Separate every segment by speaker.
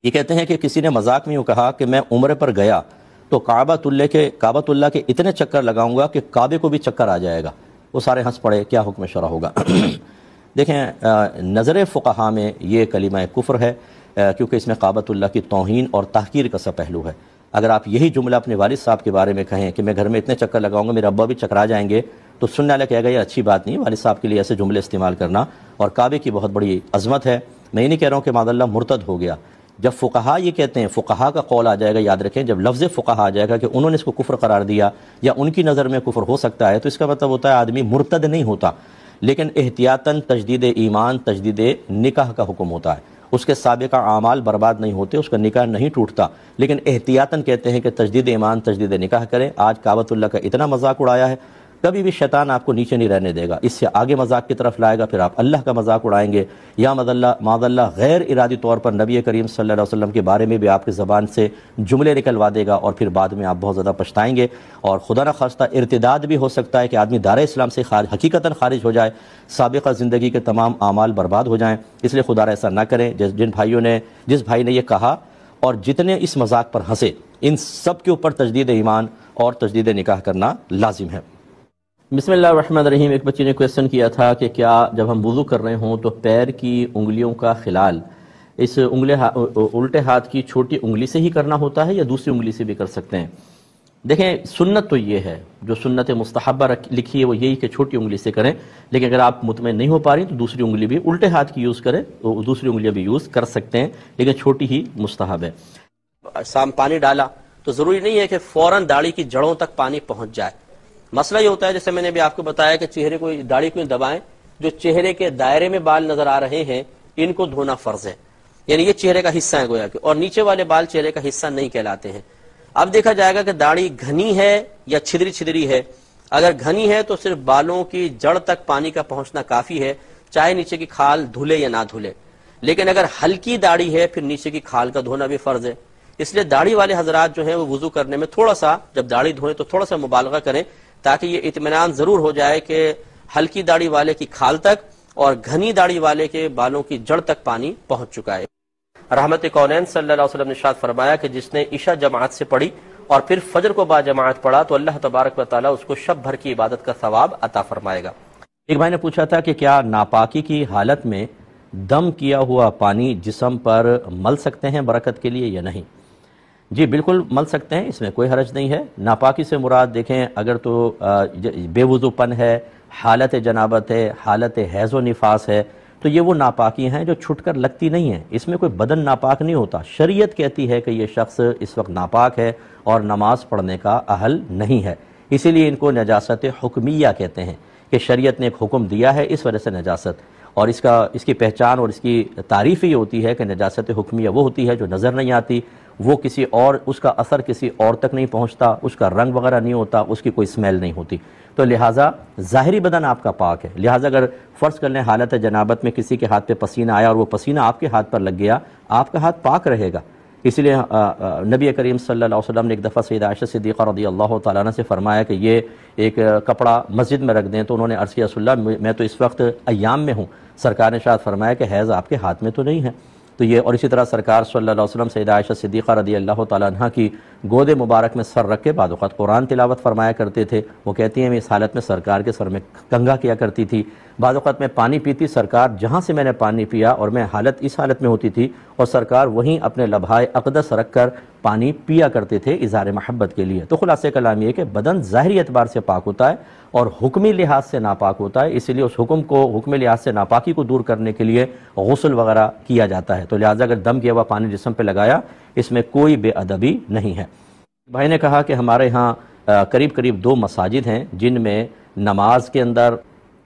Speaker 1: یہ کہتے ہیں کہ کسی نے مذاق میں یوں کہا کہ میں عمرے پر گیا تو کعبۃ اللہ کے اتنے چکر لگاؤں گا کہ کعبے کو بھی چکر آ جائے گا۔ وہ سارے ہنس پڑے، کیا حکم شرع ہوگا؟ دیکھیں، نظر فقہا میں یہ کلمہ کفر ہے، کیونکہ اس میں کعبۃ اللہ کی توہین اور تحقیر کا سا پہلو ہے۔ اگر آپ یہی جملہ اپنے والد صاحب کے بارے میں کہیں کہ میں گھر میں اتنے چکر لگاؤں گا میرے ابا بھی چکرا جائیں گے، تو سننے والا کہے گا یہ اچھی بات نہیں، والد صاحب کے لیے ایسے جملے استعمال کرنا، اور کعبے کی بہت بڑی عظمت ہے۔ میں یہ نہیں کہہ رہا ہوں کہ معاذ اللہ مرتد ہو گیا۔ جب فقہا یہ کہتے ہیں، فقہا کا قول آ جائے گا، یاد رکھیں جب لفظ فقہا آ جائے گا کہ انہوں نے اس کو کفر قرار دیا یا ان کی نظر میں کفر ہو سکتا ہے، تو اس کا مطلب ہوتا ہے آدمی مرتد نہیں ہوتا، لیکن احتیاطاً تجدید ایمان، تجدید نکاح کا حکم ہوتا ہے۔ اس کے سابقہ اعمال برباد نہیں ہوتے، اس کا نکاح نہیں ٹوٹتا، لیکن احتیاطاً کہتے ہیں کہ تجدید ایمان، تجدید نکاح کریں۔ آج کعبۃ اللہ کا اتنا مذاق اڑایا ہے، کبھی بھی شیطان آپ کو نیچے نہیں رہنے دے گا، اس سے آگے مذاق کی طرف لائے گا، پھر آپ اللہ کا مذاق اڑائیں گے، یا معاذ اللہ غیر ارادی طور پر نبی کریم صلی اللہ علیہ وسلم کے بارے میں بھی آپ کی زبان سے جملے نکلوا دے گا، اور پھر بعد میں آپ بہت زیادہ پچھتائیں گے، اور خدا نہ خواستہ ارتداد بھی ہو سکتا ہے کہ آدمی دار اسلام سے حقیقتاً خارج ہو جائے، سابقہ زندگی کے تمام اعمال برباد ہو جائیں۔ اس لیے خدا را ایسا نہ کریں۔ جس بھائی نے یہ کہا اور جتنے اس مذاق پر ہنسے، ان سب کے اوپر تجدید ایمان اور تجدید نکاح کرنا لازم ہے۔ بسم اللہ الرحمن الرحیم۔ ایک بچی نے کویسچن کیا تھا کہ کیا جب ہم وضو کر رہے ہوں تو پیر کی انگلیوں کا خلال اس الٹے ہاتھ کی چھوٹی انگلی سے ہی کرنا ہوتا ہے یا دوسری انگلی سے بھی کر سکتے ہیں؟ دیکھیں، سنت تو یہ ہے، جو سنت مستحبہ لکھی ہے وہ یہی کہ چھوٹی انگلی سے کریں، لیکن اگر آپ مطمئن نہیں ہو پا رہی تو دوسری انگلی بھی الٹے ہاتھ کی یوز کریں، تو دوسری انگلیاں بھی یوز کر سکتے ہیں، لیکن چھوٹی ہی مستحب ہے۔ پانی ڈالا تو ضروری نہیں ہے کہ فوراً داڑھی کی جڑوں تک پانی پہنچ جائے۔ مسئلہ یہ ہوتا ہے، جیسے میں نے بھی آپ کو بتایا کہ چہرے کو، داڑھی کو دبائیں، جو چہرے کے دائرے میں بال نظر آ رہے ہیں ان کو دھونا فرض ہے، یعنی یہ چہرے کا حصہ ہے گویا کہ، اور نیچے والے بال چہرے کا حصہ نہیں کہلاتے ہیں۔ اب دیکھا جائے گا کہ داڑھی گھنی ہے یا چھدری ہے۔ اگر گھنی ہے تو صرف بالوں کی جڑ تک پانی کا پہنچنا کافی ہے، چاہے نیچے کی کھال دھلے یا نہ دھلے، لیکن اگر ہلکی داڑھی ہے پھر نیچے کی کھال کا دھونا بھی فرض ہے۔ اس لیے داڑھی والے حضرات جو ہیں وہ وضو کرنے میں تھوڑا سا، جب داڑھی دھوئیں تو تھوڑا سا مبالغہ کریں، تاکہ یہ اطمینان ضرور ہو جائے کہ ہلکی داڑھی والے کی کھال تک اور گھنی داڑھی والے کے بالوں کی جڑ تک پانی پہنچ چکا ہے۔ رحمت کونین صلی اللہ علیہ وسلم نے ارشاد فرمایا کہ جس نے عشاء جماعت سے پڑھی اور پھر فجر کو با جماعت پڑھا تو اللہ تبارک و تعالیٰ اس کو شب بھر کی عبادت کا ثواب عطا فرمائے گا۔ ایک بھائی نے پوچھا تھا کہ کیا ناپاکی کی حالت میں دم کیا ہوا پانی جسم پر مل سکتے ہیں برکت کے لیے یا نہیں؟ جی بالکل مل سکتے ہیں، اس میں کوئی حرج نہیں ہے۔ ناپاکی سے مراد دیکھیں، اگر تو بے وضو پن ہے، حالت جنابت ہے، حالت حیض و نفاس ہے، تو یہ وہ ناپاکی ہیں جو چھٹ کر لگتی نہیں ہیں، اس میں کوئی بدن ناپاک نہیں ہوتا۔ شریعت کہتی ہے کہ یہ شخص اس وقت ناپاک ہے اور نماز پڑھنے کا اہل نہیں ہے، اسی لیے ان کو نجاست حکمیہ کہتے ہیں کہ شریعت نے ایک حکم دیا ہے، اس وجہ سے نجاست، اور اس کی پہچان اور اس کی تعریف یہ ہوتی ہے کہ نجاست حکمیہ وہ ہوتی ہے جو نظر نہیں آتی، وہ کسی اور، اس کا اثر کسی اور تک نہیں پہنچتا، اس کا رنگ وغیرہ نہیں ہوتا، اس کی کوئی سمیل نہیں ہوتی، تو لہٰذا ظاہری بدن آپ کا پاک ہے۔ لہٰذا اگر فرض کر لیں حالت جنابت میں کسی کے ہاتھ پہ پسینہ آیا اور وہ پسینہ آپ کے ہاتھ پر لگ گیا، آپ کا ہاتھ پاک رہے گا۔ اس لیے نبی کریم صلی اللہ علیہ وسلم نے ایک دفعہ سیدہ عائشہ صدیقہ رضی اللہ تعالیٰ عنہ سے فرمایا کہ یہ ایک کپڑا مسجد میں رکھ دیں، تو انہوں نے عرض کیا رسول اللہ میں تو اس وقت ایام میں ہوں۔ سرکار نے ارشاد فرمایا کہ حیض آپ کے ہاتھ میں تو نہیں ہے، تو یہ، اور اسی طرح سرکار صلی اللہ علیہ وسلم سیدہ عائشہ صدیقہ رضی اللہ تعالیٰ عنہ کی گود مبارک میں سر رکھ کے بعض اوقات قرآن تلاوت فرمایا کرتے تھے۔ وہ کہتی ہیں میں اس حالت میں سرکار کے سر میں کنگھا کیا کرتی تھی، بعض اوقات میں پانی پیتی، سرکار جہاں سے میں نے پانی پیا اور میں اس حالت میں ہوتی تھی، اور سرکار وہیں اپنے لبھائے اقدس رکھ کر پانی پیا کرتے تھے اظہار محبت کے لیے۔ تو خلاصہ کلام یہ کہ بدن ظاہری اعتبار سے پاک ہوتا ہے اور حکمی لحاظ سے ناپاک ہوتا ہے، اسی لیے اس حکمی لحاظ سے ناپاکی کو دور کرنے کے لیے غسل وغیرہ کیا جاتا ہے، تو لہٰذا اگر دم کیا ہوا پانی جسم پہ لگایا اس میں کوئی بے ادبی نہیں ہے۔ بھائی نے کہا کہ ہمارے ہاں قریب 2 مساجد ہیں جن میں نماز کے اندر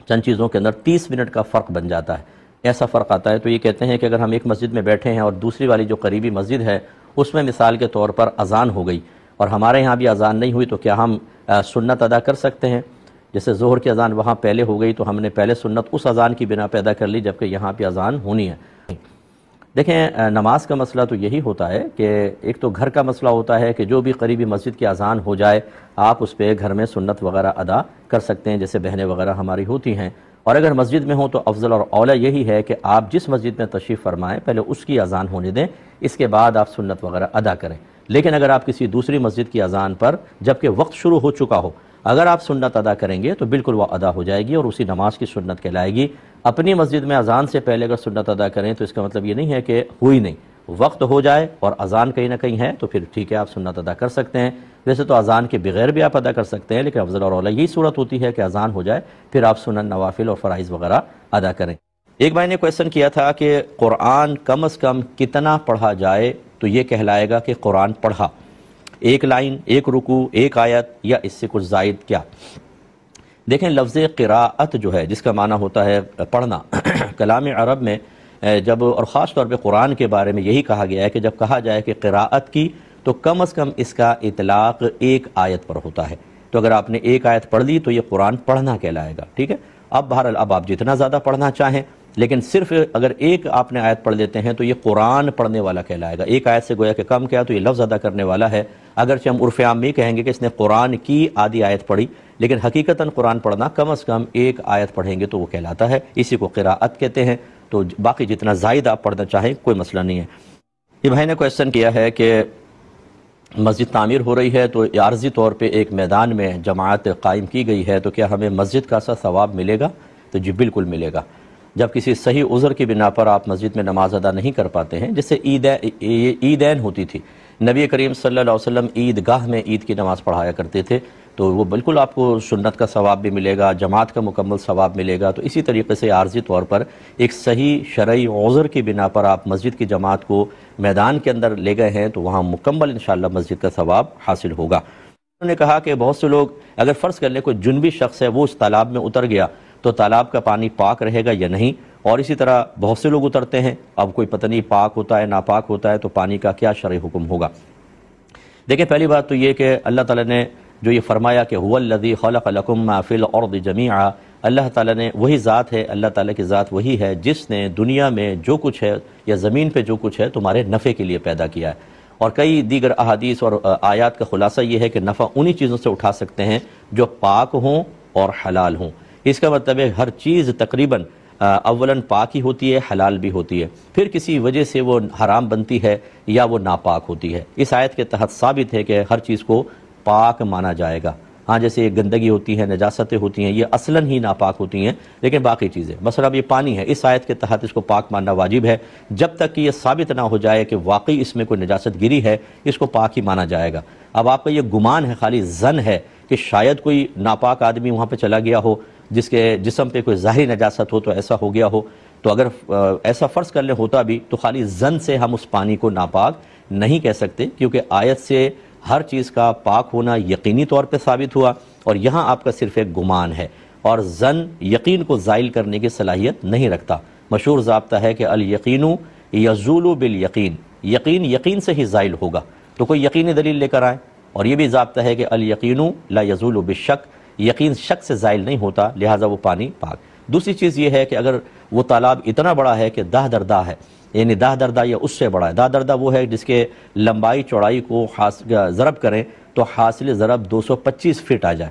Speaker 1: چند چیزوں کے اندر 30 منٹ کا فرق بن جاتا ہے، ایسا فرق آتا ہے، تو یہ کہتے ہیں کہ اگر ہم ایک مسجد میں بیٹھے ہیں اور دوسری والی جو قریبی مسجد ہے اس میں مثال کے طور پر اذان ہو گئی اور ہمارے ہاں بھی اذان نہیں ہوئی، تو کیا ہم سنت ادا کر سکتے ہیں؟ جیسے ظہر کی اذان وہاں پہلے ہو گئی تو ہم نے پہلے سنت اس اذان کی بنا پہ ادا کر لی، جبکہ یہاں پہ اذان ہونی ہے۔ دیکھیں، نماز کا مسئلہ تو یہی ہوتا ہے کہ ایک تو گھر کا مسئلہ ہوتا ہے کہ جو بھی قریبی مسجد کی اذان ہو جائے آپ اس پہ گھر میں سنت وغیرہ ادا کر سکتے ہیں، جیسے بہنیں وغیرہ ہماری ہوتی ہیں، اور اگر مسجد میں ہوں تو افضل اور اولیٰ یہی ہے کہ آپ جس مسجد میں تشریف فرمائیں پہلے اس کی اذان ہونے دیں، اس کے بعد آپ سنت وغیرہ ادا کریں۔ لیکن اگر آپ کسی دوسری مسجد کی اذان پر جبکہ وقت شروع ہو چکا ہو اگر آپ سنت ادا کریں گے تو بالکل وہ ادا ہو جائے گی اور اسی نماز کی سنت کہلائے گی۔ اپنی مسجد میں اذان سے پہلے اگر سنت ادا کریں تو اس کا مطلب یہ نہیں ہے کہ ہوئی نہیں، وقت ہو جائے اور اذان کہیں نہ کہیں ہے تو پھر ٹھیک ہے، آپ سنت ادا کر سکتے ہیں۔ ویسے تو اذان کے بغیر بھی آپ ادا کر سکتے ہیں، لیکن افضل اور اولیٰ یہی صورت ہوتی ہے کہ اذان ہو جائے پھر آپ سنن، نوافل اور فرائض وغیرہ ادا کریں۔ ایک بھائی نے کویسچن کیا تھا کہ قرآن کم از کم کتنا پڑھا جائے تو یہ کہلائے گا کہ قرآن پڑھا؟ ایک لائن، ایک رکوع، ایک آیت، یا اس سے کچھ زائد کیا؟ دیکھیں، لفظ قراءت جو ہے جس کا معنی ہوتا ہے پڑھنا، کلام عرب میں جب اور خاص طور پہ قرآن کے بارے میں یہی کہا گیا ہے کہ جب کہا جائے کہ قراءت کی تو کم از کم اس کا اطلاق ایک آیت پر ہوتا ہے۔ تو اگر آپ نے ایک آیت پڑھ لی تو یہ قرآن پڑھنا کہلائے گا، ٹھیک ہے۔ اب بہرحال اب آپ جتنا زیادہ پڑھنا چاہیں، لیکن صرف اگر ایک آپ نے آیت پڑھ لیتے ہیں تو یہ قرآن پڑھنے والا کہلائے گا۔ ایک آیت سے گویا کہ کم کیا تو یہ لفظ ادا کرنے والا ہے، اگرچہ ہم عرف عام میں کہیں گے کہ اس نے قرآن کی آدھی آیت پڑھی، لیکن حقیقتاً قرآن پڑھنا کم از کم ایک آیت پڑھیں گے تو وہ کہلاتا ہے، اسی کو قراءت کہتے ہیں۔ تو باقی جتنا زائد آپ پڑھنا چاہیں کوئی مسئلہ نہیں ہے۔ یہ بھائی نے کویسچن کیا ہے کہ مسجد تعمیر ہو رہی ہے تو عارضی طور پہ ایک میدان میں جماعت قائم کی گئی ہے تو کیا ہمیں مسجد کا سا ثواب ملے گا؟ تو جی بالکل ملے گا۔ جب کسی صحیح عذر کی بنا پر آپ مسجد میں نماز ادا نہیں کر پاتے ہیں، جس سے عیدین ہوتی تھی، نبی کریم صلی اللہ علیہ وسلم عیدگاہ میں عید کی نماز پڑھایا کرتے تھے، تو وہ بالکل آپ کو سنت کا ثواب بھی ملے گا، جماعت کا مکمل ثواب ملے گا۔ تو اسی طریقے سے عارضی طور پر ایک صحیح شرعی عذر کی بنا پر آپ مسجد کی جماعت کو میدان کے اندر لے گئے ہیں تو وہاں مکمل انشاءاللہ مسجد کا ثواب حاصل ہوگا۔ انہوں نے کہا کہ بہت سے لوگ اگر فرض کر لیں کوئی جنبی شخص ہے وہ اس تالاب میں اتر گیا تو تالاب کا پانی پاک رہے گا یا نہیں، اور اسی طرح بہت سے لوگ اترتے ہیں، اب کوئی پتہ نہیں پاک ہوتا ہے ناپاک ہوتا ہے تو پانی کا کیا شرعی حکم ہوگا؟ دیکھیں، پہلی بات تو یہ کہ اللہ تعالیٰ نے جو یہ فرمایا کہ هو الذی خلق لکم ما فی الارض جمیعا، اللہ تعالیٰ نے وہی ذات ہے، اللہ تعالیٰ کی ذات وہی ہے جس نے دنیا میں جو کچھ ہے یا زمین پہ جو کچھ ہے تمہارے نفع کے لیے پیدا کیا ہے۔ اور کئی دیگر احادیث اور آیات کا خلاصہ یہ ہے کہ نفع انہی چیزوں سے اٹھا سکتے ہیں جو پاک ہوں اور حلال ہوں۔ اس کا مطلب ہے ہر چیز تقریباً اولاً پاک ہی ہوتی ہے، حلال بھی ہوتی ہے، پھر کسی وجہ سے وہ حرام بنتی ہے یا وہ ناپاک ہوتی ہے۔ اس آیت کے تحت ثابت ہے کہ ہر چیز کو پاک مانا جائے گا۔ ہاں، جیسے گندگی ہوتی ہے، نجاستیں ہوتی ہیں، یہ اصلاً ہی ناپاک ہوتی ہیں، لیکن باقی چیزیں مثلا اب یہ پانی ہے، اس آیت کے تحت اس کو پاک ماننا واجب ہے۔ جب تک کہ یہ ثابت نہ ہو جائے کہ واقعی اس میں کوئی نجاست گری ہے، اس کو پاک ہی مانا جائے گا۔ اب آپ کا یہ گمان ہے، خالی ظن ہے کہ شاید کوئی ناپاک آدمی وہاں پہ چلا گیا ہو جس کے جسم پہ کوئی ظاہری نجاست ہو تو ایسا ہو گیا ہو، تو اگر ایسا فرض کر لیں ہوتا بھی تو خالی ظن سے ہم اس پانی کو ناپاک نہیں کہہ سکتے، کیونکہ آیت سے ہر چیز کا پاک ہونا یقینی طور پہ ثابت ہوا، اور یہاں آپ کا صرف ایک گمان ہے، اور ظن یقین کو زائل کرنے کی صلاحیت نہیں رکھتا۔ مشہور ضابطہ ہے کہ الیقین یزول بالیقین، یقین یقین سے ہی زائل ہوگا، تو کوئی یقینی دلیل لے کر آئیں۔ اور یہ بھی ضابطہ ہے کہ الیقین لا یزول بالشک، یقین شک سے زائل نہیں ہوتا، لہٰذا وہ پانی پاک۔ دوسری چیز یہ ہے کہ اگر وہ تالاب اتنا بڑا ہے کہ دہ دردہ ہے، یعنی دہ دردہ یا اس سے بڑا ہے، دہ دردہ وہ ہے جس کے لمبائی چوڑائی کو ضرب کریں تو حاصل ضرب 225 فٹ آ جائے،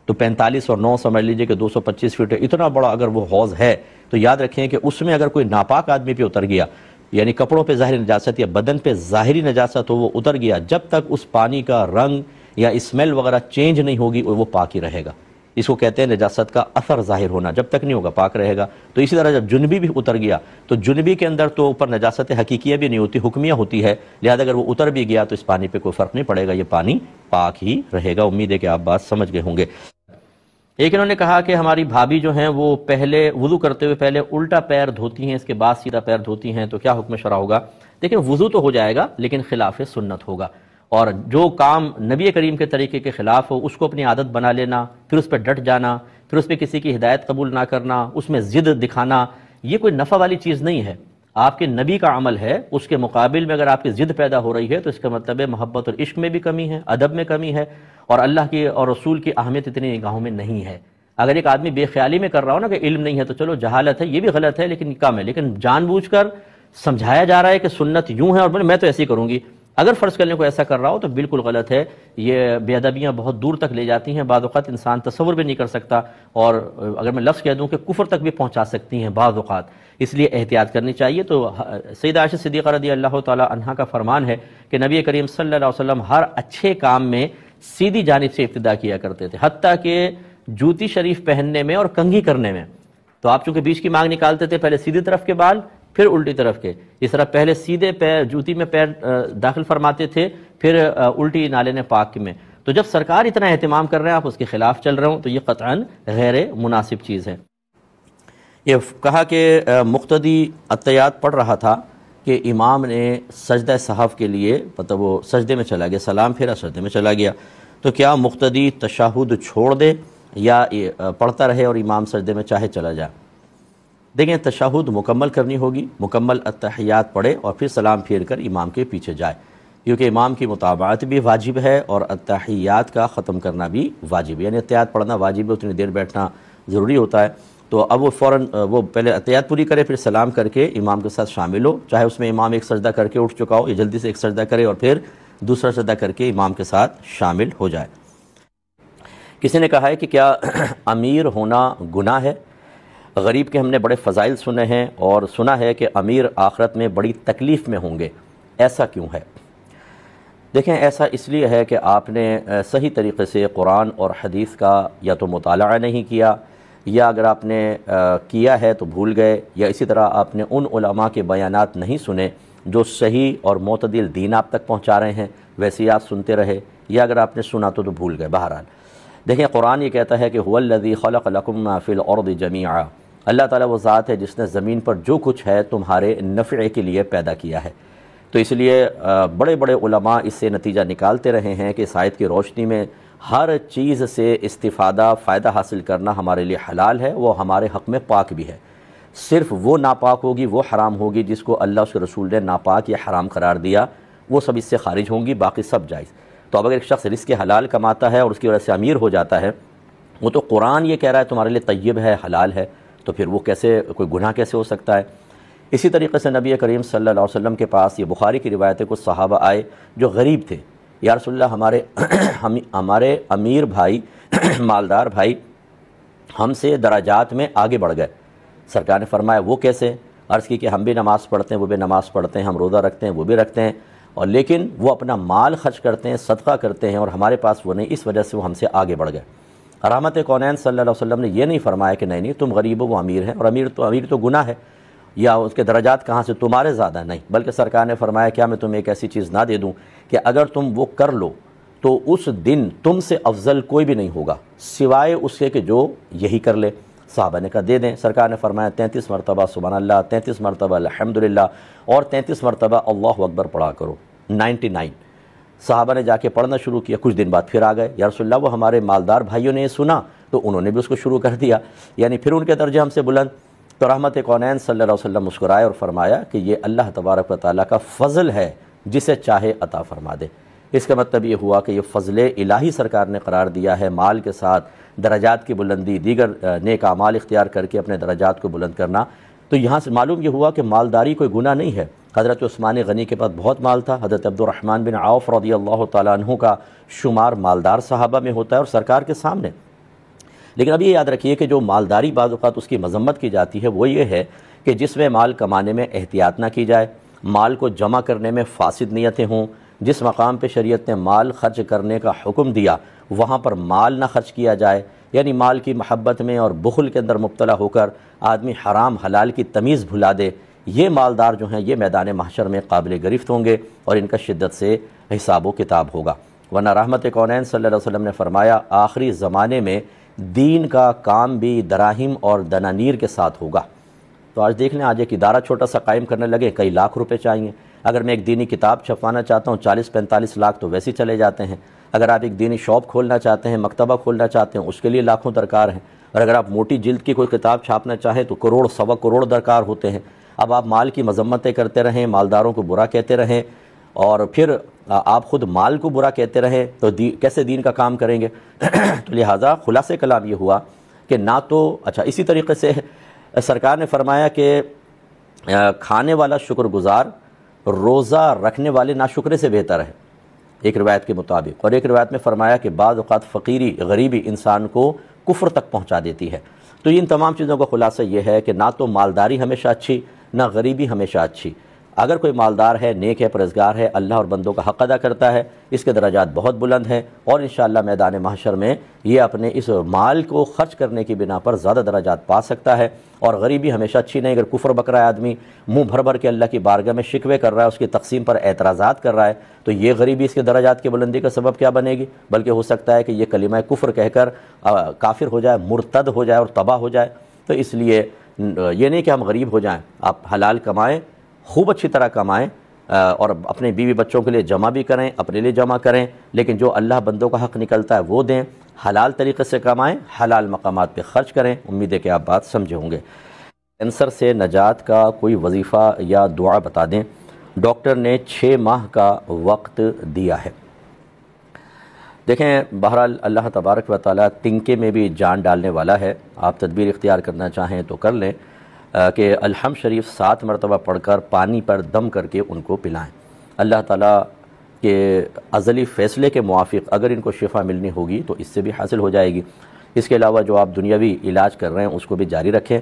Speaker 1: تو 45 اور 9 سمجھ لیجئے کہ 225 فٹ ہے، اتنا بڑا اگر وہ حوض ہے تو یاد رکھیں کہ اس میں اگر کوئی ناپاک آدمی پہ اتر گیا، یعنی کپڑوں پہ ظاہری نجاست یا بدن پہ ظاہری نجاست ہو، وہ اتر گیا، جب تک اس پانی کا رنگ یا اسمیل وغیرہ چینج نہیں ہوگی وہ پاک ہی رہے گا۔ اس کو کہتے ہیں نجاست کا اثر ظاہر ہونا، جب تک نہیں ہوگا پاک رہے گا۔ تو اسی طرح جب جنبی بھی اتر گیا تو جنبی کے اندر تو اوپر نجاست حقیقیہ بھی نہیں ہوتی، حکمیہ ہوتی ہے، لہذا اگر وہ اتر بھی گیا تو اس پانی پہ کوئی فرق نہیں پڑے گا، یہ پانی پاک ہی رہے گا۔ امید ہے کہ آپ بات سمجھ گئے ہوں گے۔ ایک انہوں نے کہا کہ ہماری بھابھی جو ہیں وہ پہلے وضو کرتے ہوئے پہلے الٹا پیر دھوتی ہیں، اس کے بعد سیدھا پیر دھوتی ہیں، تو کیا حکم شرع ہوگا؟ دیکھیں، وضو تو ہو جائے گا لیکن خلاف سنت ہوگا، اور جو کام نبی کریم کے طریقے کے خلاف ہو اس کو اپنی عادت بنا لینا، پھر اس پہ ڈٹ جانا، پھر اس پہ کسی کی ہدایت قبول نہ کرنا، اس میں ضد دکھانا، یہ کوئی نفع والی چیز نہیں ہے۔ آپ کے نبی کا عمل ہے، اس کے مقابل میں اگر آپ کی ضد پیدا ہو رہی ہے تو اس کا مطلب ہے محبت اور عشق میں بھی کمی ہے، ادب میں کمی ہے، اور اللہ کی اور رسول کی اہمیت اتنی نگاہوں میں نہیں ہے۔ اگر ایک آدمی بے خیالی میں کر رہا ہو نا کہ علم نہیں ہے تو چلو جہالت ہے، یہ بھی غلط ہے لیکن کم ہے، لیکن جان بوجھ کر سمجھایا جا رہا ہے کہ سنت یوں ہے اور میں تو ایسے ہی کروں گی، اگر فرض کرنے کو ایسا کر رہا ہو تو بالکل غلط ہے، یہ بے ادبیاں بہت دور تک لے جاتی ہیں، بعض اوقات انسان تصور بھی نہیں کر سکتا، اور اگر میں لفظ کہہ دوں کہ کفر تک بھی پہنچا سکتی ہیں بعض اوقات، اس لیے احتیاط کرنی چاہیے۔ تو سیدہ عائشہ صدیقہ رضی اللہ تعالی عنہا کا فرمان ہے کہ نبی کریم صلی اللہ علیہ وسلم ہر اچھے کام میں سیدھی جانب سے ابتدا کیا کرتے تھے، حتیٰ کہ جوتی شریف پہننے میں اور کنگھی کرنے میں، تو آپ چونکہ بیچ کی مانگ نکالتے تھے، پہلے سیدھی طرف کے بال پھر الٹی طرف کے، اس طرح پہلے سیدھے پیر جوتی میں پیر داخل فرماتے تھے، پھر الٹی نالے پاک میں۔ تو جب سرکار اتنا اہتمام کر رہے ہیں، آپ اس کے خلاف چل رہے ہوں تو یہ قطعاً غیر مناسب چیز ہے۔ یہ کہا کہ مقتدی اتحیات پڑھ رہا تھا کہ امام نے سجدہ سہو کے لیے مطلب وہ سجدے میں چلا گیا، سلام پھیرا سجدے میں چلا گیا، تو کیا مقتدی تشہد چھوڑ دے یا پڑھتا رہے اور امام سجدے میں چاہے چلا جائے؟ دیکھیں، تشہد مکمل کرنی ہوگی، مکمل اتحیات پڑھے اور پھر سلام پھیر کر امام کے پیچھے جائے، کیونکہ امام کی متابعت بھی واجب ہے اور اتحیات کا ختم کرنا بھی واجب ہے، یعنی اتحیات پڑھنا واجب ہے، اتنی دیر بیٹھنا ضروری ہوتا ہے۔ تو اب وہ فوراً وہ پہلے اتحیات پوری کرے، پھر سلام کر کے امام کے ساتھ شامل ہو، چاہے اس میں امام ایک سجدہ کر کے اٹھ چکا ہو، یا جلدی سے ایک سجدہ کرے اور پھر دوسرا سجدہ کر کے امام کے ساتھ شامل ہو جائے۔ کسی نے کہا ہے کہ کیا امیر ہونا گناہ ہے؟ غریب کے ہم نے بڑے فضائل سنے ہیں اور سنا ہے کہ امیر آخرت میں بڑی تکلیف میں ہوں گے، ایسا کیوں ہے؟ دیکھیں، ایسا اس لیے ہے کہ آپ نے صحیح طریقے سے قرآن اور حدیث کا یا تو مطالعہ نہیں کیا، یا اگر آپ نے کیا ہے تو بھول گئے، یا اسی طرح آپ نے ان علماء کے بیانات نہیں سنے جو صحیح اور معتدل دین آپ تک پہنچا رہے ہیں، ویسے ہی آپ سنتے رہے، یا اگر آپ نے سنا تو بھول گئے۔ بہرحال دیکھیں، قرآن یہ کہتا ہے کہ هو الذی خلق لکم ما فی الارض جمیعا، اللہ تعالیٰ وہ ذات ہے جس نے زمین پر جو کچھ ہے تمہارے نفع کے لیے پیدا کیا ہے۔ تو اس لیے بڑے بڑے علماء اس سے نتیجہ نکالتے رہے ہیں کہ اس آیت کی روشنی میں ہر چیز سے استفادہ، فائدہ حاصل کرنا ہمارے لیے حلال ہے، وہ ہمارے حق میں پاک بھی ہے۔ صرف وہ ناپاک ہوگی، وہ حرام ہوگی جس کو اللہ اس کے رسول نے ناپاک یا حرام قرار دیا، وہ سب اس سے خارج ہوں گی، باقی سب جائز۔ تو اب اگر ایک شخص رزق حلال کماتا ہے اور اس کی وجہ سے امیر ہو جاتا ہے، وہ تو قرآن یہ کہہ رہا ہے تمہارے لیے طیب ہے، حلال ہے، تو پھر وہ کیسے کوئی گناہ کیسے ہو سکتا ہے؟ اسی طریقے سے نبی کریم صلی اللہ علیہ وسلم کے پاس یہ بخاری کی روایت ہے، کچھ صحابہ آئے جو غریب تھے، یا رسول اللہ ہمارے امیر بھائی مالدار بھائی ہم سے درجات میں آگے بڑھ گئے۔ سرکار نے فرمایا وہ کیسے؟ عرض کی کہ ہم بھی نماز پڑھتے ہیں، وہ بھی نماز پڑھتے ہیں، ہم روزہ رکھتے ہیں، وہ بھی رکھتے ہیں، اور لیکن وہ اپنا مال خرچ کرتے ہیں، صدقہ کرتے ہیں، اور ہمارے پاس وہ نہیں، اس وجہ سے وہ ہم سے آگے بڑھ گئے۔ رحمت کونین صلی اللہ علیہ وسلم نے یہ نہیں فرمایا کہ نہیں تم غریب ہو، وہ امیر ہیں، اور امیر تو گناہ ہے، یا اس کے درجات کہاں سے تمہارے زیادہ، نہیں، بلکہ سرکار نے فرمایا کیا میں تمہیں ایک ایسی چیز نہ دے دوں کہ اگر تم وہ کر لو تو اس دن تم سے افضل کوئی بھی نہیں ہوگا سوائے اس کے کہ جو یہی کر لے۔ صحابہ نے کہا دے دیں۔ سرکار نے فرمایا 33 مرتبہ سبحان اللہ، 33 مرتبہ الحمدللہ، اور 33 مرتبہ اللہ اکبر پڑھا کرو، 99۔ صحابہ نے جا کے پڑھنا شروع کیا، کچھ دن بعد پھر آ گئے، یا رسول اللہ وہ ہمارے مالدار بھائیوں نے یہ سنا تو انہوں نے بھی اس کو شروع کر دیا، یعنی پھر ان کے درجے ہم سے بلند۔ تو رحمت کونین صلی اللہ علیہ وسلم مسکرائے اور فرمایا کہ یہ اللہ تبارک و تعالیٰ کا فضل ہے، جسے چاہے عطا فرما دے۔ اس کا مطلب یہ ہوا کہ یہ فضل الہی سرکار نے قرار دیا ہے، مال کے ساتھ درجات کی بلندی، دیگر نیک اعمال اختیار کر کے اپنے درجات کو بلند کرنا۔ تو یہاں سے معلوم یہ ہوا کہ مالداری کوئی گناہ نہیں ہے۔ حضرت عثمان غنی کے پاس بہت مال تھا، حضرت عبد الرحمن بن عوف رضی اللہ تعالیٰ عنہ کا شمار مالدار صحابہ میں ہوتا ہے اور سرکار کے سامنے۔ لیکن اب یہ یاد رکھیے کہ جو مالداری بعض اوقات اس کی مذمت کی جاتی ہے وہ یہ ہے کہ جس میں مال کمانے میں احتیاط نہ کی جائے، مال کو جمع کرنے میں فاسد نیتیں ہوں، جس مقام پہ شریعت نے مال خرچ کرنے کا حکم دیا وہاں پر مال نہ خرچ کیا جائے، یعنی مال کی محبت میں اور بخل کے اندر مبتلا ہو کر آدمی حرام حلال کی تمیز بھلا دے، یہ مالدار جو ہیں یہ میدان محشر میں قابل گرفت ہوں گے اور ان کا شدت سے حساب و کتاب ہوگا۔ ورنہ رحمت کونین صلی اللہ علیہ وسلم نے فرمایا آخری زمانے میں دین کا کام بھی دراہم اور دنانیر کے ساتھ ہوگا۔ تو آج دیکھ لیں، آج ایک ادارہ چھوٹا سا قائم کرنے لگے کئی لاکھ روپے چاہیے، اگر میں ایک دینی کتاب چھپوانا چاہتا ہوں 40-45 لاکھ تو ویسے ہی چلے جاتے ہیں، اگر آپ ایک دینی شاپ کھولنا چاہتے ہیں، مکتبہ کھولنا چاہتے ہیں، اس کے لیے لاکھوں درکار ہیں، اور اگر آپ موٹی جلد کی کوئی کتاب چھاپنا چاہیں تو کروڑ سوا کروڑ درکار ہوتے ہیں۔ اب آپ مال کی مذمتیں کرتے رہیں، مالداروں کو برا کہتے رہیں، اور پھر آپ خود مال کو برا کہتے رہیں تو کیسے دین کا کام کریں گے؟ تو لہٰذا خلاصہ کلام یہ ہوا کہ نہ تو اسی طریقے سے سرکار نے فرمایا کہ کھانے والا شکر گزار روزہ رکھنے والے ناشکرے سے بہتر ہے، ایک روایت کے مطابق۔ اور ایک روایت میں فرمایا کہ بعض اوقات فقیری، غریبی انسان کو کفر تک پہنچا دیتی ہے۔ تو ان تمام چیزوں کا خلاصہ یہ ہے کہ نہ تو مالداری ہمیشہ اچھی، نہ غریبی ہمیشہ اچھی۔ اگر کوئی مالدار ہے، نیک ہے، پرہیزگار ہے، اللہ اور بندوں کا حق ادا کرتا ہے، اس کے درجات بہت بلند ہیں، اور انشاءاللہ میدان محشر میں یہ اپنے اس مال کو خرچ کرنے کی بنا پر زیادہ درجات پا سکتا ہے۔ اور غریبی ہمیشہ اچھی نہیں۔ اگر کفر بک رہا ہے آدمی، منہ بھر بھر کے اللہ کی بارگاہ میں شکوے کر رہا ہے، اس کی تقسیم پر اعتراضات کر رہا ہے، تو یہ غریبی اس کے درجات کی بلندی کا سبب کیا بنے گی؟ بلکہ ہو سکتا ہے کہ یہ کلمہ کفر کہہ کر کافر ہو جائے، مرتد ہو جائے اور تباہ ہو جائے۔ تو اس لیے یہ نہیں کہ ہم غریب ہو جائیں، آپ حلال کمائیں، خوب اچھی طرح کمائیں، اور اپنے بیوی بچوں کے لیے جمع بھی کریں، اپنے لیے جمع کریں، لیکن جو اللہ بندوں کا حق نکلتا ہے وہ دیں، حلال طریقے سے کمائیں، حلال مقامات پہ خرچ کریں۔ امید ہے کہ آپ بات سمجھے ہوں گے۔ کینسر سے نجات کا کوئی وظیفہ یا دعا بتا دیں، ڈاکٹر نے 6 ماہ کا وقت دیا ہے۔ دیکھیں، بہرحال اللہ تبارک و تعالیٰ تنکے میں بھی جان ڈالنے والا ہے۔ آپ تدبیر اختیار کرنا چاہیں تو کر لیں کہ الحمد شریف 7 مرتبہ پڑھ کر پانی پر دم کر کے ان کو پلائیں۔ اللہ تعالیٰ کے ازلی فیصلے کے موافق اگر ان کو شفا ملنی ہوگی تو اس سے بھی حاصل ہو جائے گی۔ اس کے علاوہ جو آپ دنیاوی علاج کر رہے ہیں اس کو بھی جاری رکھیں۔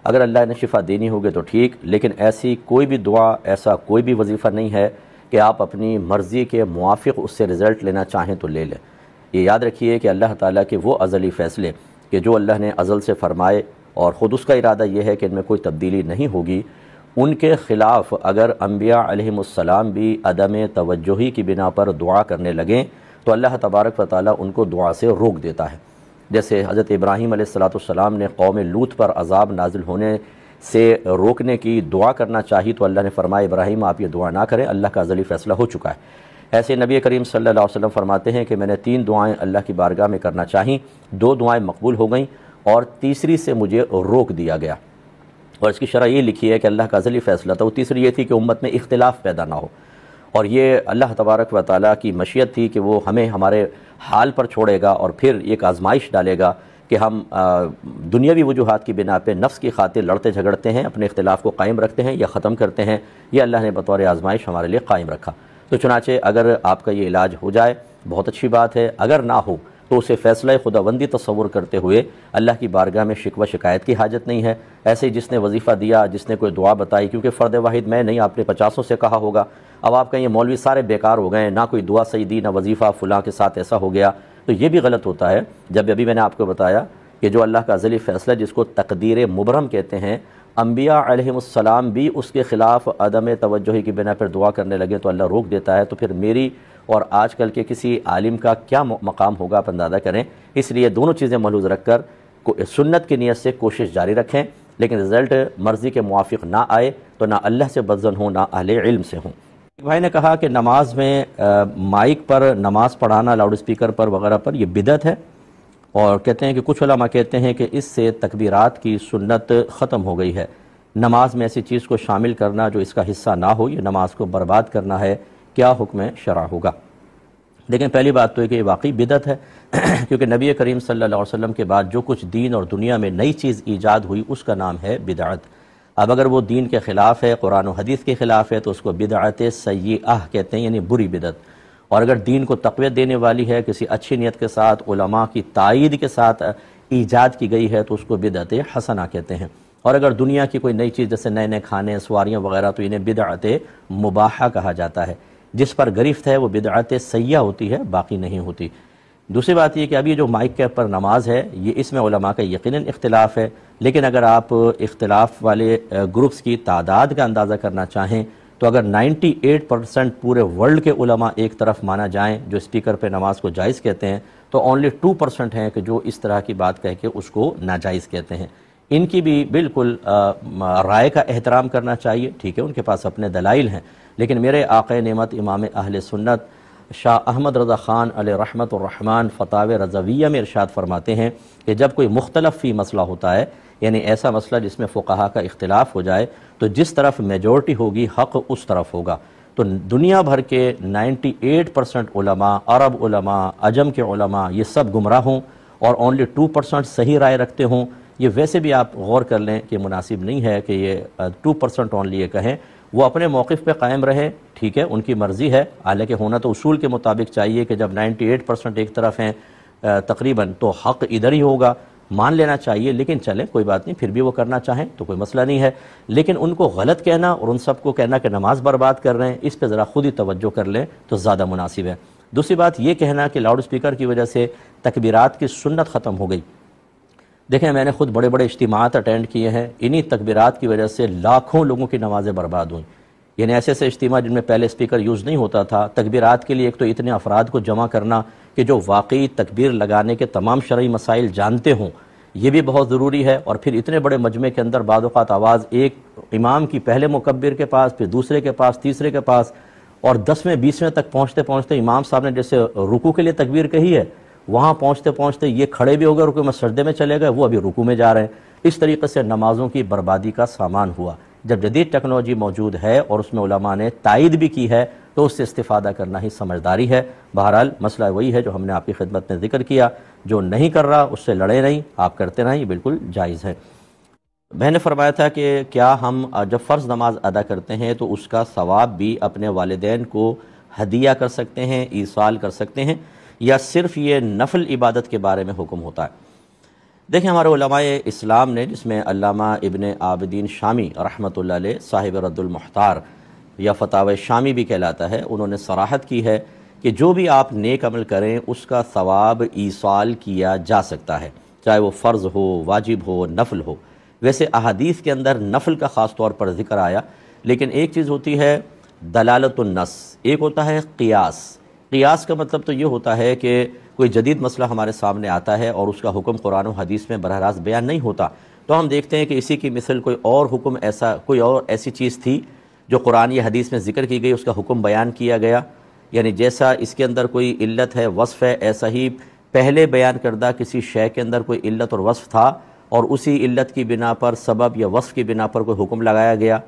Speaker 1: اگر اللہ نے شفا دینی ہوگی تو ٹھیک، لیکن ایسی کوئی بھی دعا، ایسا کوئی بھی وظیفہ نہیں ہے کہ آپ اپنی مرضی کے موافق اس سے رزلٹ لینا چاہیں تو لے لیں۔ یہ یاد رکھیے کہ اللہ تعالیٰ کے وہ ازلی فیصلے کہ جو اللہ نے ازل سے فرمائے اور خود اس کا ارادہ یہ ہے کہ ان میں کوئی تبدیلی نہیں ہوگی، ان کے خلاف اگر انبیاء علیہم السلام بھی عدم توجہی کی بنا پر دعا کرنے لگیں تو اللہ تبارک و تعالیٰ ان کو دعا سے روک دیتا ہے۔ جیسے حضرت ابراہیم علیہ السلام نے قوم لوط پر عذاب نازل ہونے سے روکنے کی دعا کرنا چاہی تو اللہ نے فرمایا ابراہیم آپ یہ دعا نہ کریں، اللہ کا ازلی فیصلہ ہو چکا ہے۔ ایسے نبی کریم صلی اللہ علیہ وسلم فرماتے ہیں کہ میں نے 3 دعائیں اللہ کی بارگاہ میں کرنا چاہیں، 2 دعائیں مقبول ہو گئیں اور تیسری سے مجھے روک دیا گیا۔ اور اس کی شرح یہ لکھی ہے کہ اللہ کا ازلی فیصلہ تھا، وہ تیسری یہ تھی کہ امت میں اختلاف پیدا نہ ہو، اور یہ اللہ تبارک و تعالیٰ کی مشیت تھی کہ وہ ہمیں ہمارے حال پر چھوڑے گا اور پھر ایک آزمائش ڈالے گا کہ ہم دنیاوی وجوہات کی بنا پہ نفس کی خاطر لڑتے جھگڑتے ہیں، اپنے اختلاف کو قائم رکھتے ہیں یا ختم کرتے ہیں۔ یہ اللہ نے بطور آزمائش ہمارے لیے قائم رکھا۔ تو چنانچہ اگر آپ کا یہ علاج ہو جائے بہت اچھی بات ہے، اگر نہ ہو تو اسے فیصلہ خداوندی تصور کرتے ہوئے اللہ کی بارگاہ میں شکوہ شکایت کی حاجت نہیں ہے۔ ایسے ہی جس نے وظیفہ دیا، جس نے کوئی دعا بتائی، کیونکہ فرد واحد میں نہیں، آپ نے 50 سے کہا ہوگا، اب آپ کہیں یہ مولوی سارے بیکار ہو گئے، نہ کوئی دعا صحیح دی، نہ وظیفہ، فلاں کے ساتھ ایسا ہو گیا، تو یہ بھی غلط ہوتا ہے۔ جب ابھی میں نے آپ کو بتایا کہ جو اللہ کا ازلی فیصلہ جس کو تقدیر مبرم کہتے ہیں، انبیاء علیہم السلام بھی اس کے خلاف عدم توجہی کی بنا پر دعا کرنے لگے تو اللہ روک دیتا ہے، تو پھر میری اور آج کل کے کسی عالم کا کیا مقام ہوگا آپ اندازہ کریں۔ اس لیے دونوں چیزیں ملحوظ رکھ کر سنت کی نیت سے کوشش جاری رکھیں، لیکن رزلٹ مرضی کے موافق نہ آئے تو نہ اللہ سے بدظن ہوں، نہ اہل علم سے ہوں۔ ایک بھائی نے کہا کہ نماز میں مائک پر نماز پڑھانا، لاؤڈ اسپیکر پر وغیرہ پر، یہ بدعت ہے، اور کہتے ہیں کہ کچھ علماء کہتے ہیں کہ اس سے تکبیرات کی سنت ختم ہو گئی ہے۔ نماز میں ایسی چیز کو شامل کرنا جو اس کا حصہ نہ ہو، یہ نماز کو برباد کرنا ہے، کیا حکم شرع ہوگا؟ دیکھیں، پہلی بات تو ہے کہ یہ واقعی بدعت ہے، کیونکہ نبی کریم صلی اللہ علیہ وسلم کے بعد جو کچھ دین اور دنیا میں نئی چیز ایجاد ہوئی اس کا نام ہے بدعت۔ اب اگر وہ دین کے خلاف ہے، قرآن و حدیث کے خلاف ہے، تو اس کو بدعت سیئہ کہتے ہیں، یعنی بری بدعت۔ اور اگر دین کو تقویت دینے والی ہے، کسی اچھی نیت کے ساتھ، علماء کی تائید کے ساتھ ایجاد کی گئی ہے، تو اس کو بدعت حسنہ کہتے ہیں۔ اور اگر دنیا کی کوئی نئی چیز جیسے نئے نئے کھانے، سواریاں وغیرہ، تو انہیں بدعت مباحہ کہا جاتا ہے۔ جس پر گرفت ہے وہ بدعت سیئہ ہوتی ہے، باقی نہیں ہوتی۔ دوسری بات یہ کہ ابھی جو مائک کے پر نماز ہے، یہ اس میں علماء کا یقیناً اختلاف ہے، لیکن اگر آپ اختلاف والے گروپس کی تعداد کا اندازہ کرنا چاہیں تو اگر 98% پورے ورلڈ کے علماء ایک طرف مانا جائیں جو اسپیکر پہ نماز کو جائز کہتے ہیں، تو اونلی 2% ہیں کہ جو اس طرح کی بات کہہ کے اس کو ناجائز کہتے ہیں۔ ان کی بھی بالکل رائے کا احترام کرنا چاہیے، ٹھیک ہے، ان کے پاس اپنے دلائل ہیں، لیکن میرے آقا نعمت امام اہل سنت شاہ احمد رضا خان علیہ رحمت الرحمن فتاوی رضویہ میں ارشاد فرماتے ہیں کہ جب کوئی مختلف فی مسئلہ ہوتا ہے، یعنی ایسا مسئلہ جس میں فقہا کا اختلاف ہو جائے، تو جس طرف میجورٹی ہوگی حق اس طرف ہوگا۔ تو دنیا بھر کے 98% علماء، عرب علماء، عجم کے علماء، یہ سب گمراہ ہوں اور اونلی 2% صحیح رائے رکھتے ہوں، یہ ویسے بھی آپ غور کر لیں کہ مناسب نہیں ہے کہ یہ 2% اونلی یہ کہیں۔ وہ اپنے موقف پہ قائم رہے، ٹھیک ہے، ان کی مرضی ہے، حالانکہ ہونا تو اصول کے مطابق چاہیے کہ جب 98% ایک طرف ہیں تقریباً تو حق ادھر ہی ہوگا، مان لینا چاہیے، لیکن چلیں کوئی بات نہیں، پھر بھی وہ کرنا چاہیں تو کوئی مسئلہ نہیں ہے، لیکن ان کو غلط کہنا اور ان سب کو کہنا کہ نماز برباد کر رہے ہیں، اس پہ ذرا خود ہی توجہ کر لیں تو زیادہ مناسب ہے۔ دوسری بات یہ کہنا کہ لاؤڈ سپیکر کی وجہ سے تکبیرات کی سنت ختم ہو گئی، دیکھیں میں نے خود بڑے بڑے اجتماعات اٹینڈ کیے ہیں، انہی تکبیرات کی وجہ سے لاکھوں لوگوں کی نمازیں برباد ہوئیں، یعنی ایسے ایسے اجتماع جن میں پہلے اسپیکر یوز نہیں ہوتا تھا، تکبیرات کے لیے ایک تو اتنے افراد کو جمع کرنا کہ جو واقعی تکبیر لگانے کے تمام شرعی مسائل جانتے ہوں، یہ بھی بہت ضروری ہے، اور پھر اتنے بڑے مجمع کے اندر بعض اوقات آواز ایک امام کی پہلے مکبر کے پاس، پھر دوسرے کے پاس، تیسرے کے پاس، اور 10ویں 20ویں تک پہنچتے پہنچتے امام صاحب نے جیسے رکوع کے لیے تکبیر کہی ہے، وہاں پہنچتے پہنچتے یہ کھڑے بھی ہو گئے رکوع میں، سجدے میں چلے گئے، وہ ابھی رکوع میں جا رہے ہیں۔ اس طریقے سے نمازوں کی بربادی کا سامان ہوا۔ جب جدید ٹیکنالوجی موجود ہے اور اس میں علماء نے تائید بھی کی ہے تو اس سے استفادہ کرنا ہی سمجھداری ہے۔ بہرحال مسئلہ وہی ہے جو ہم نے آپ کی خدمت میں ذکر کیا، جو نہیں کر رہا اس سے لڑے نہیں، آپ کرتے رہیں، یہ بالکل جائز ہے۔ میں نے فرمایا تھا کہ کیا ہم جب فرض نماز ادا کرتے ہیں تو اس کا ثواب بھی اپنے والدین کو ہدیہ کر سکتے ہیں، ایصال کر سکتے ہیں، یا صرف یہ نفل عبادت کے بارے میں حکم ہوتا ہے؟ دیکھیں ہمارے علماء اسلام نے، جس میں علامہ ابن عابدین شامی رحمۃ اللہ علیہ صاحب رد المختار یا فتاوی شامی بھی کہلاتا ہے، انہوں نے صراحت کی ہے کہ جو بھی آپ نیک عمل کریں اس کا ثواب ایصال کیا جا سکتا ہے، چاہے وہ فرض ہو، واجب ہو، نفل ہو۔ ویسے احادیث کے اندر نفل کا خاص طور پر ذکر آیا، لیکن ایک چیز ہوتی ہے دلالت النص، ایک ہوتا ہے قیاس۔ قیاس کا مطلب تو یہ ہوتا ہے کہ کوئی جدید مسئلہ ہمارے سامنے آتا ہے اور اس کا حکم قرآن و حدیث میں براہ راست بیان نہیں ہوتا، تو ہم دیکھتے ہیں کہ اسی کی مثل کوئی اور حکم ایسا، کوئی اور ایسی چیز تھی جو قرآن یا حدیث میں ذکر کی گئی، اس کا حکم بیان کیا گیا، یعنی جیسا اس کے اندر کوئی علت ہے، وصف ہے، ایسا ہی پہلے بیان کردہ کسی شے کے اندر کوئی علت اور وصف تھا اور اسی علت کی بنا پر، سبب یا وصف کی بنا پر کوئی حکم لگایا گیا۔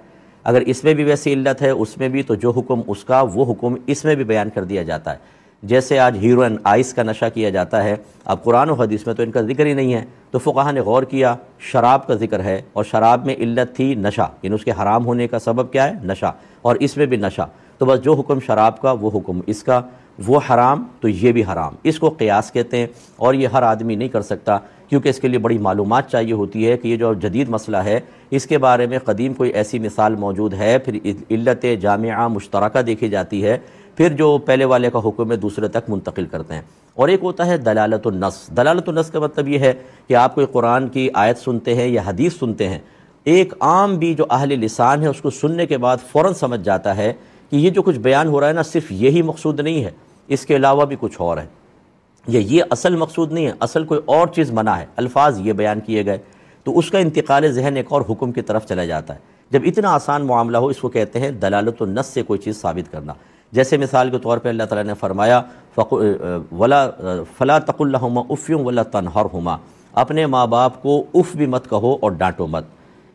Speaker 1: اگر اس میں بھی ویسی علت ہے اس میں بھی، تو جو حکم اس کا وہ حکم اس میں بھی بیان کر دیا جاتا ہے۔ جیسے آج ہیروئن آئس کا نشہ کیا جاتا ہے، اب قرآن و حدیث میں تو ان کا ذکر ہی نہیں ہے، تو فقہا نے غور کیا، شراب کا ذکر ہے اور شراب میں علت تھی نشہ، یعنی اس کے حرام ہونے کا سبب کیا ہے؟ نشہ، اور اس میں بھی نشہ، تو بس جو حکم شراب کا وہ حکم اس کا، وہ حرام تو یہ بھی حرام، اس کو قیاس کہتے ہیں، اور یہ ہر آدمی نہیں کر سکتا کیونکہ اس کے لیے بڑی معلومات چاہیے ہوتی ہے کہ یہ جو جدید مسئلہ ہے اس کے بارے میں قدیم کوئی ایسی مثال موجود ہے، پھر علت جامعہ مشترکہ دیکھی جاتی ہے، پھر جو پہلے والے کا حکم ہے دوسرے تک منتقل کرتے ہیں۔ اور ایک ہوتا ہے دلالت النص۔ دلالت النص کا مطلب یہ ہے کہ آپ کوئی قرآن کی آیت سنتے ہیں یا حدیث سنتے ہیں، ایک عام بھی جو اہل لسان ہے اس کو سننے کے بعد فوراً سمجھ جاتا ہے کہ یہ جو کچھ بیان ہو رہا ہے نا، صرف یہی مقصود نہیں ہے، اس کے علاوہ بھی کچھ اور ہے، یہ اصل مقصود نہیں ہے، اصل کوئی اور چیز منع ہے، الفاظ یہ بیان کیے گئے، تو اس کا انتقال ذہن ایک اور حکم کی طرف چلا جاتا ہے۔ جب اتنا آسان معاملہ ہو، اس کو کہتے ہیں دلالت النص سے کوئی چیز ثابت کرنا۔ جیسے مثال کے طور پہ اللہ تعالیٰ نے فرمایا فَلَا تَقُلْ لَهُمَا اُفٍّ وَلَا تَنْهَرْهُمَا، اپنے ماں باپ کو اف بھی مت کہو اور ڈانٹو مت۔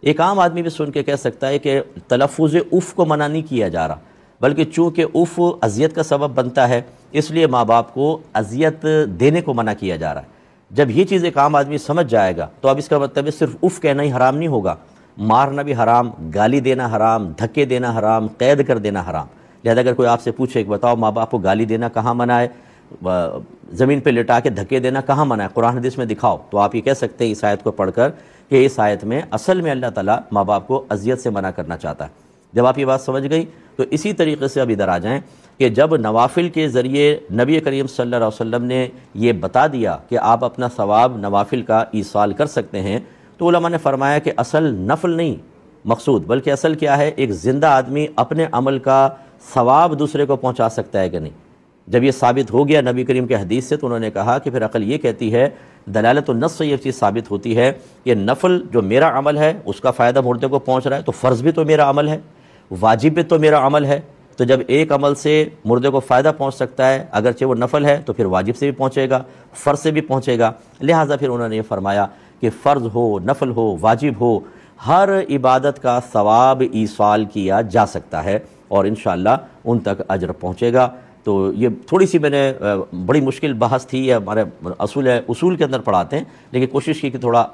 Speaker 1: ایک عام آدمی بھی سن کے کہہ سکتا ہے کہ تلفظ اف کو منع نہیں کیا جا رہا، بلکہ چونکہ اف اذیت کا سبب بنتا ہے اس لیے ماں باپ کو اذیت دینے کو منع کیا جا رہا ہے۔ جب یہ چیز ایک عام آدمی سمجھ جائے گا تو اب اس کا مطلب ہے صرف اف کہنا ہی حرام نہیں ہوگا، مارنا بھی حرام، گالی دینا حرام، دھکے دینا حرام، قید کر دینا حرام۔ لہذا اگر کوئی آپ سے پوچھے کہ بتاؤ ماں باپ کو گالی دینا کہاں منع ہے، زمین پہ لٹا کے دھکے دینا کہاں منع ہے، قرآن حدیث میں دکھاؤ، تو آپ یہ کہہ سکتے ہیں اس آیت کو پڑھ کر کہ اس آیت میں اصل میں اللہ تعالیٰ ماں باپ کو اذیت سے منع کرنا چاہتا ہے۔ جب آپ یہ بات سمجھ گئی تو اسی طریقے سے اب ادھر آ جائیں کہ جب نوافل کے ذریعے نبی کریم صلی اللہ علیہ وسلم نے یہ بتا دیا کہ آپ اپنا ثواب نوافل کا ایصال کر سکتے ہیں، تو علماء نے فرمایا کہ اصل نفل نہیں مقصود، بلکہ اصل کیا ہے، ایک زندہ آدمی اپنے عمل کا ثواب دوسرے کو پہنچا سکتا ہے کہ نہیں۔ جب یہ ثابت ہو گیا نبی کریم کے حدیث سے، تو انہوں نے کہا کہ پھر عقل یہ کہتی ہے، دلالت النص سے یہ چیز ثابت ہوتی ہے کہ نفل جو میرا عمل ہے اس کا فائدہ مردے کو پہنچ رہا ہے، تو فرض بھی تو میرا عمل ہے، واجب بھی تو میرا عمل ہے، تو جب ایک عمل سے مردے کو فائدہ پہنچ سکتا ہے اگرچہ وہ نفل ہے، تو پھر واجب سے بھی پہنچے گا، فرض سے بھی پہنچے گا۔ لہٰذا پھر انہوں نے یہ فرمایا کہ فرض ہو، نفل ہو، واجب ہو، ہر عبادت کا ثواب ایصال کیا جا سکتا ہے اور انشاءاللہ ان تک اجر پہنچے گا۔ تو یہ تھوڑی سی میں نے بڑی مشکل بحث تھی، یہ ہمارے اصول کے اندر پڑھاتے ہیں، لیکن کوشش کی کہ تھوڑا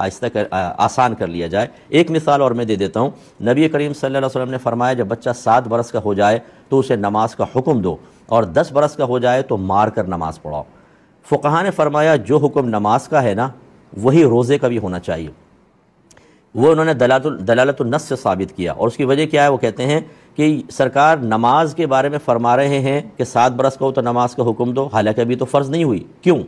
Speaker 1: آسان کر لیا جائے۔ ایک مثال اور میں دے دیتا ہوں، نبی کریم صلی اللہ علیہ وسلم نے فرمایا جب بچہ 7 برس کا ہو جائے تو اسے نماز کا حکم دو، اور 10 برس کا ہو جائے تو مار کر نماز پڑھاؤ۔ فقہاء نے فرمایا جو حکم نماز کا ہے نا وہی روزے کا بھی ہونا چاہیے۔ وہ انہوں نے دلالت النص سے ثابت کیا، اور اس کی وجہ کیا ہے؟ وہ کہتے ہیں کہ سرکار نماز کے بارے میں فرما رہے ہیں کہ 7 برس کا ہو تو نماز کا حکم دو، حالانکہ ابھی تو فرض نہیں ہوئی۔ کیوں؟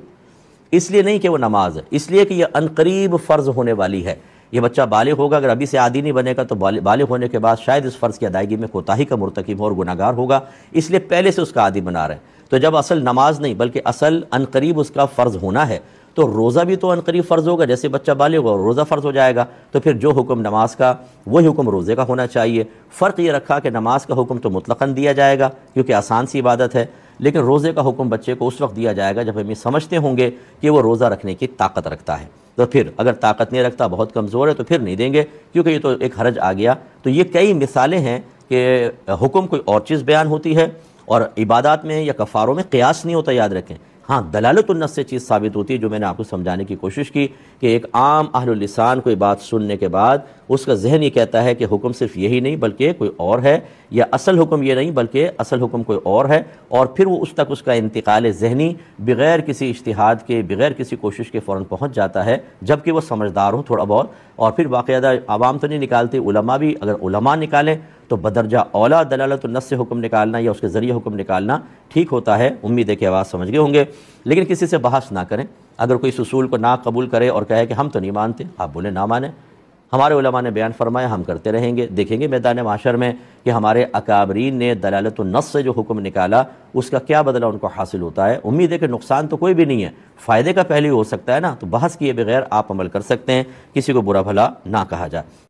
Speaker 1: اس لیے نہیں کہ وہ نماز ہے، اس لیے کہ یہ عنقریب فرض ہونے والی ہے۔ یہ بچہ بالغ ہوگا، اگر ابھی سے عادی نہیں بنے گا تو بالغ ہونے کے بعد شاید اس فرض کی ادائیگی میں کوتاہی کا مرتکب ہو اور گناہگار ہوگا، اس لیے پہلے سے اس کا عادی بنا رہے ہیں۔ تو جب اصل نماز نہیں بلکہ اصل عنقریب اس کا فرض ہونا ہے، تو روزہ بھی تو عنقریب فرض ہوگا، جیسے بچہ بالغ ہوگا روزہ فرض ہو جائے گا، تو پھر جو حکم نماز کا وہی حکم روزے کا ہونا چاہیے۔ فرق یہ رکھا کہ نماز کا حکم تو مطلقاً دیا جائے گا کیونکہ آسان سی عبادت ہے، لیکن روزے کا حکم بچے کو اس وقت دیا جائے گا جب ہم یہ سمجھتے ہوں گے کہ وہ روزہ رکھنے کی طاقت رکھتا ہے۔ تو پھر اگر طاقت نہیں رکھتا، بہت کمزور ہے، تو پھر نہیں دیں گے، کیونکہ یہ تو ایک حرج آ گیا۔ تو یہ کئی مثالیں ہیں کہ حکم کوئی اور چیز بیان ہوتی ہے، اور عبادات میں یا کفاروں میں قیاس نہیں ہوتا، یاد رکھیں۔ ہاں، دلالت النص سے چیز ثابت ہوتی ہے، جو میں نے آپ کو سمجھانے کی کوشش کی کہ ایک عام اہل اللسان کوئی بات سننے کے بعد اس کا ذہن یہ کہتا ہے کہ حکم صرف یہی نہیں بلکہ کوئی اور ہے، یا اصل حکم یہ نہیں بلکہ اصل حکم کوئی اور ہے، اور پھر وہ اس تک اس کا انتقال ذہنی بغیر کسی اجتہاد کے، بغیر کسی کوشش کے فوراً پہنچ جاتا ہے، جبکہ وہ سمجھدار ہو تھوڑا بہت۔ اور پھر باقاعدہ عوام تو نہیں نکالتے، علماء بھی، اگر علماء نکالیں تو بدرجہ اولا دلالت النص سے حکم نکالنا یا اس کے ذریعے حکم نکالنا ٹھیک ہوتا ہے۔ امید ہے کہ آواز سمجھ گئے ہوں گے، لیکن کسی سے بحث نہ کریں۔ اگر کوئی اس اصول کو نہ قبول کرے اور کہے کہ ہم تو نہیں مانتے، آپ بولیں نہ مانیں، ہمارے علماء نے بیان فرمایا، ہم کرتے رہیں گے۔ دیکھیں گے میدان محشر میں کہ ہمارے اکابرین نے دلالت النص سے جو حکم نکالا اس کا کیا بدلہ ان کو حاصل ہوتا ہے۔ امید ہے کہ نقصان تو کوئی بھی نہیں ہے، فائدے کا پہلو ہو سکتا ہے نا، تو بحث کیے بغیر آپ عمل کر سکتے ہیں، کسی کو برا بھلا نہ کہا جائے۔